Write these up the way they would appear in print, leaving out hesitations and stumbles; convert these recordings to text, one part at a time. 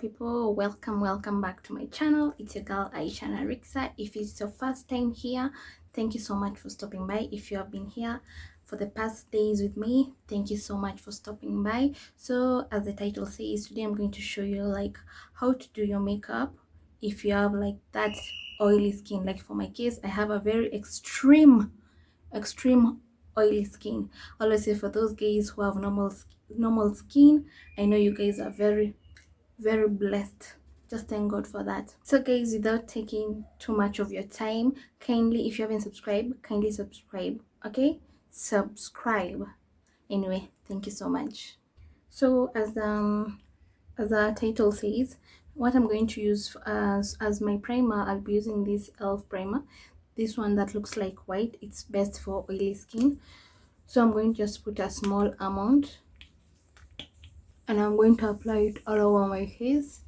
people, welcome back to my channel. It's your girl Aisha Rixa. If it's your first time here, thank you so much for stopping by. If you have been here for the past days with me, thank you so much for stopping by. So as the title says, today I'm going to show you like how to do your makeup if you have like that oily skin. Like for my case, I have a very extreme oily skin. Always say for those guys who have normal skin, I know you guys are very blessed. Just thank God for that. So guys, without taking too much of your time, kindly, if you haven't subscribed, kindly subscribe. Okay, subscribe. Anyway, thank you so much. So as the title says, what I'm going to use as my primer, I'll be using this elf primer, this one that looks like white. It's best for oily skin. So I'm going to just put a small amount and I'm going to apply it all over my face.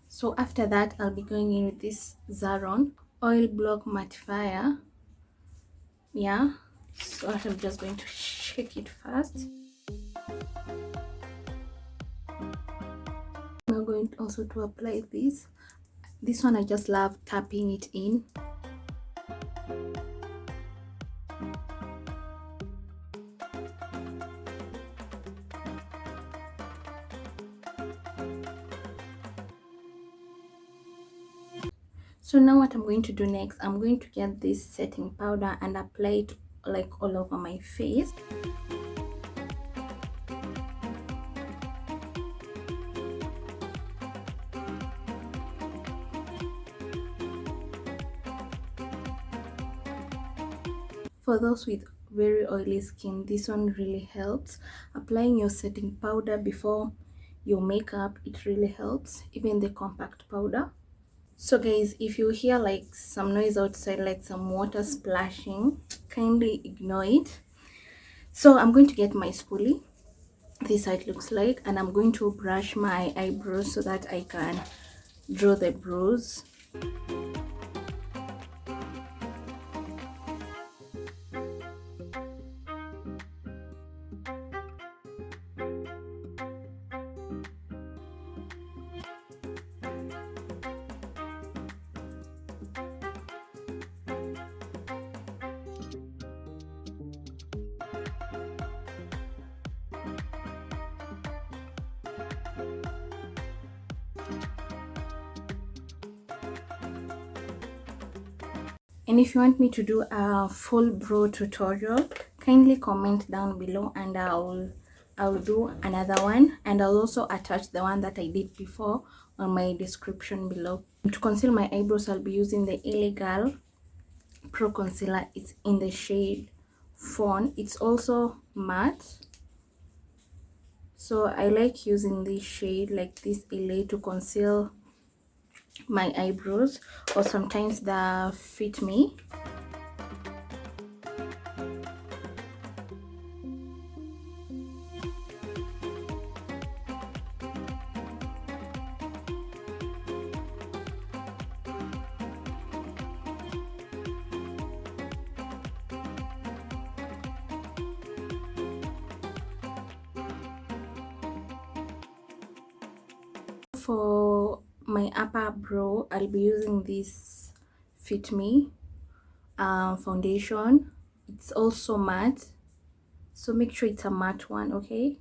So after that, I'll be going in with this Zaron oil block mattifier. Yeah, so I'm just going to shake it first. I'm going also to apply this one. I just love tapping it in. So now what I'm going to do next, I'm going to get this setting powder and apply it like all over my face. For those with very oily skin, this one really helps. Applying your setting powder before your makeup, it really helps, even the compact powder. So guys, if you hear like some noise outside, like some water splashing, kindly ignore it. So I'm going to get my spoolie. This is how it looks like, and I'm going to brush my eyebrows so that I can draw the brows. And if you want me to do a full brow tutorial, kindly comment down below and I'll do another one, and I'll also attach the one that I did before on my description below. To conceal my eyebrows, I'll be using the Illegal Pro Concealer. It's in the shade Fawn. It's also matte, so I like using this shade, like this LA, to conceal my eyebrows, or sometimes the Fitme. For my upper brow, I'll be using this Fitme foundation. It's also matte, so make sure it's a matte one, okay?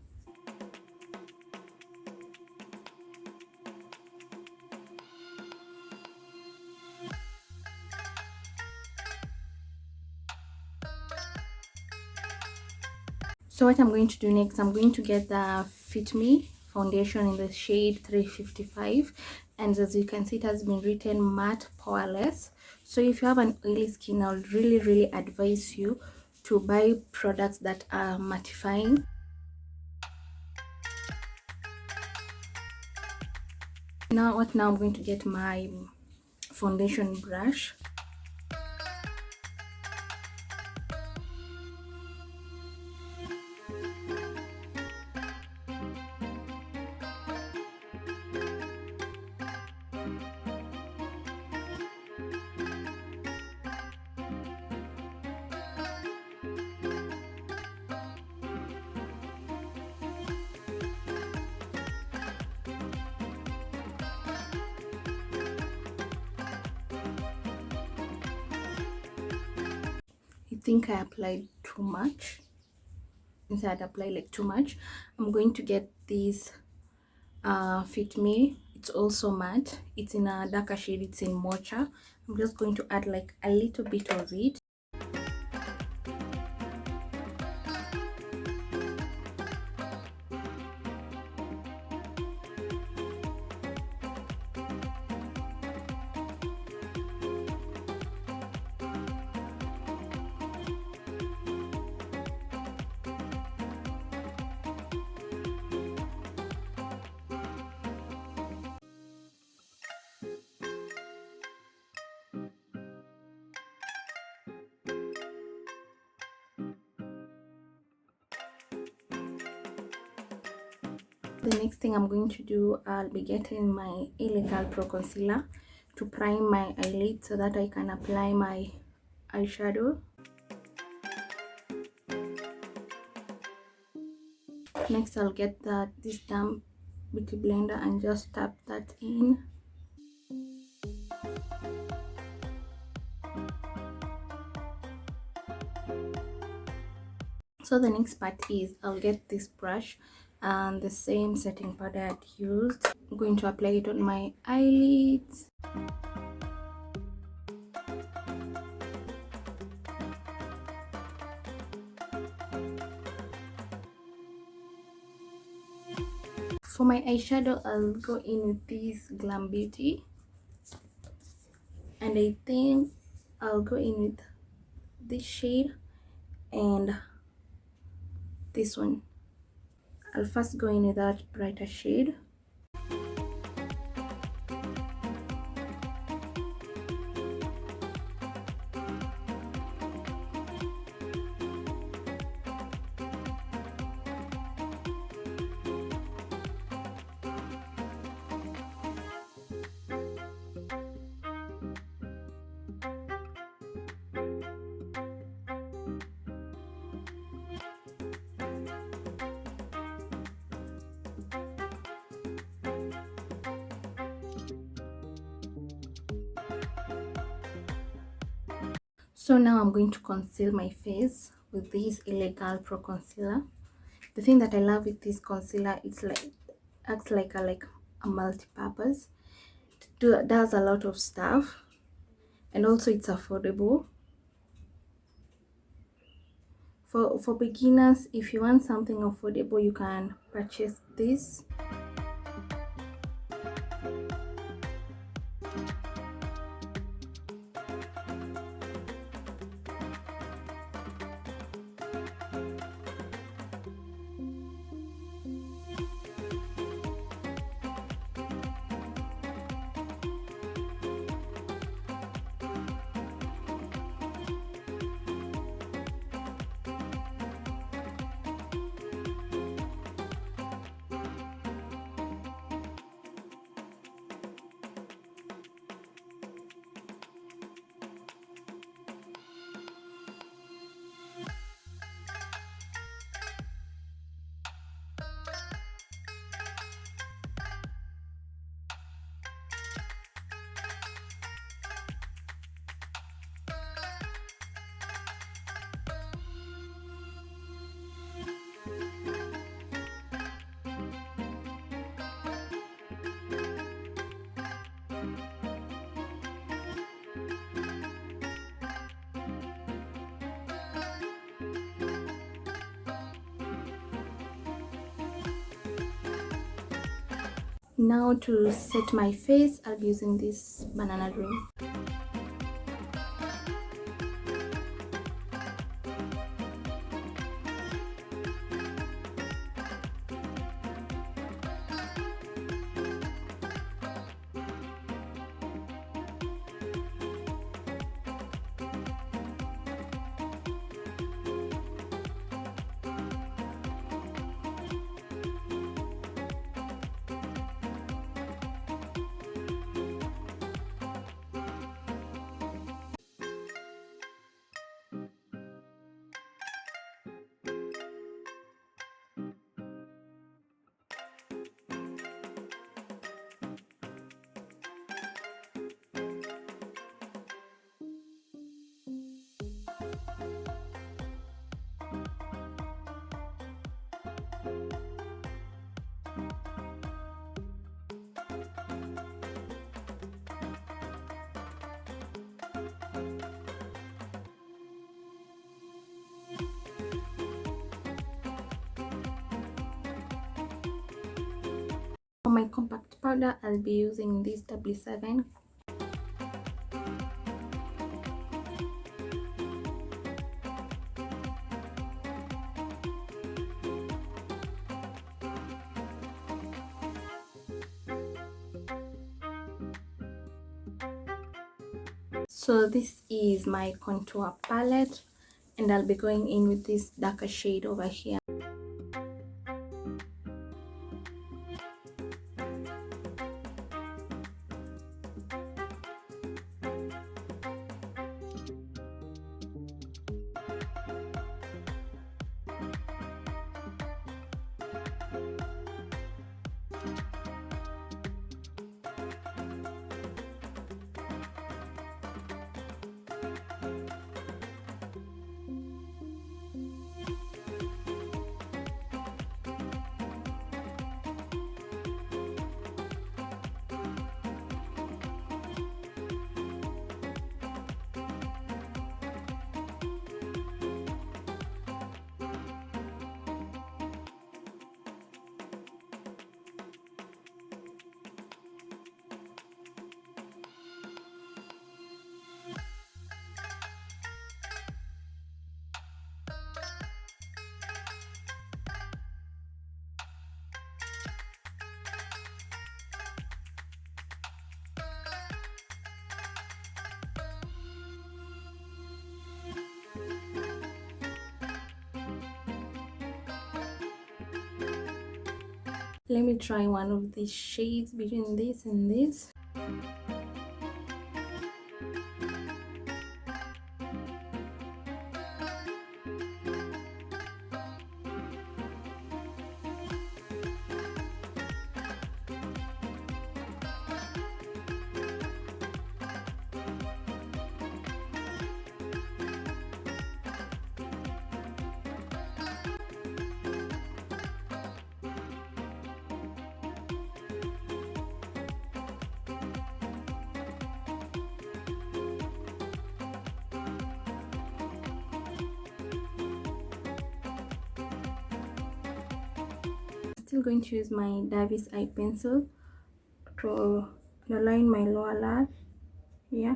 So what I'm going to do next, I'm going to get the Fitme foundation in the shade 355, and as you can see, it has been written matte poreless. So if you have an oily skin, I would really advise you to buy products that are mattifying. Now I'm going to get my foundation brush. think I applied too much. Since I'd applied like too much, I'm going to get this Fitme. It's also matte. It's in a darker shade. It's in mocha. I'm just going to add like a little bit of it. The next thing I'm going to do, I'll be getting my Eyebrow Pro Concealer to prime my eyelid so that I can apply my eyeshadow. Next, I'll get this damp beauty blender and just tap that in. So the next part is I'll get this brush and the same setting powder I'd used. I'm going to apply it on my eyelids. For my eyeshadow, I'll go in with this Glam Beauty, and I think I'll go in with this shade and this one. I'll first go in with that brighter shade. So now I'm going to conceal my face with this Eyebrow Pro Concealer. The thing that I love with this concealer, it's like acts like a multi-purpose. It does a lot of stuff, and also it's affordable. For beginners, if you want something affordable, you can purchase this. Now to set my face, I'll be using this banana ring. For my compact powder, I'll be using this W7. So this is my contour palette, and I'll be going in with this darker shade over here. Let me try one of these shades between this and this. Still going to use my Davis eye pencil to align my lower lash. Yeah.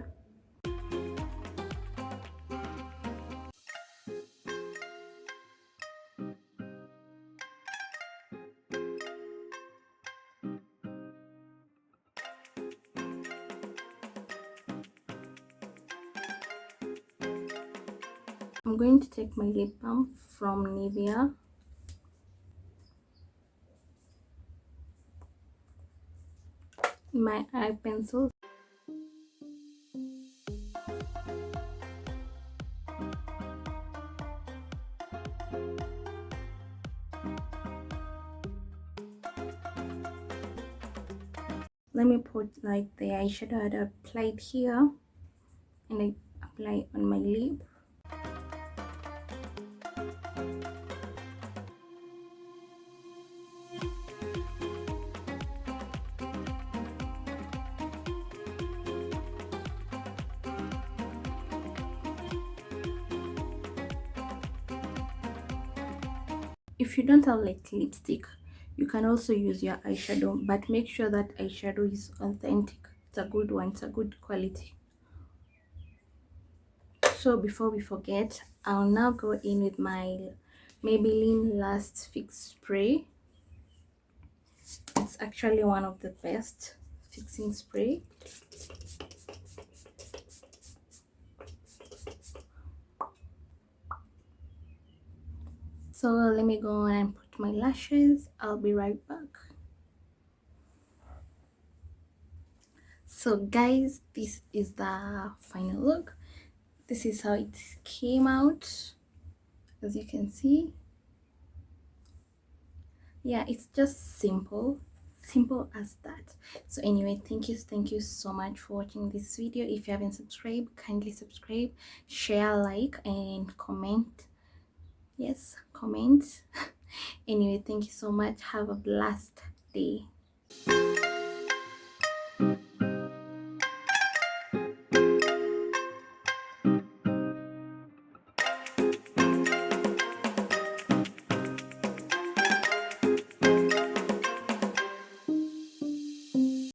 I'm going to take my lip balm from Nivea. My eye pencil. Let me put like the eyeshadow I applied here, and I apply on my lip. If you don't have like lipstick, you can also use your eyeshadow, but make sure that eyeshadow is authentic. It's a good one, it's a good quality. So before we forget, I'll now go in with my Maybelline Last Fix Spray. It's actually one of the best fixing spray. So let me go and put my lashes. I'll be right back. So guys, this is the final look. This is how it came out, as you can see. Yeah, it's just simple as that. So anyway, thank you so much for watching this video. If you haven't subscribed, kindly subscribe, share, like, and comment. Yes, comment. Anyway, thank you so much. Have a blessed day.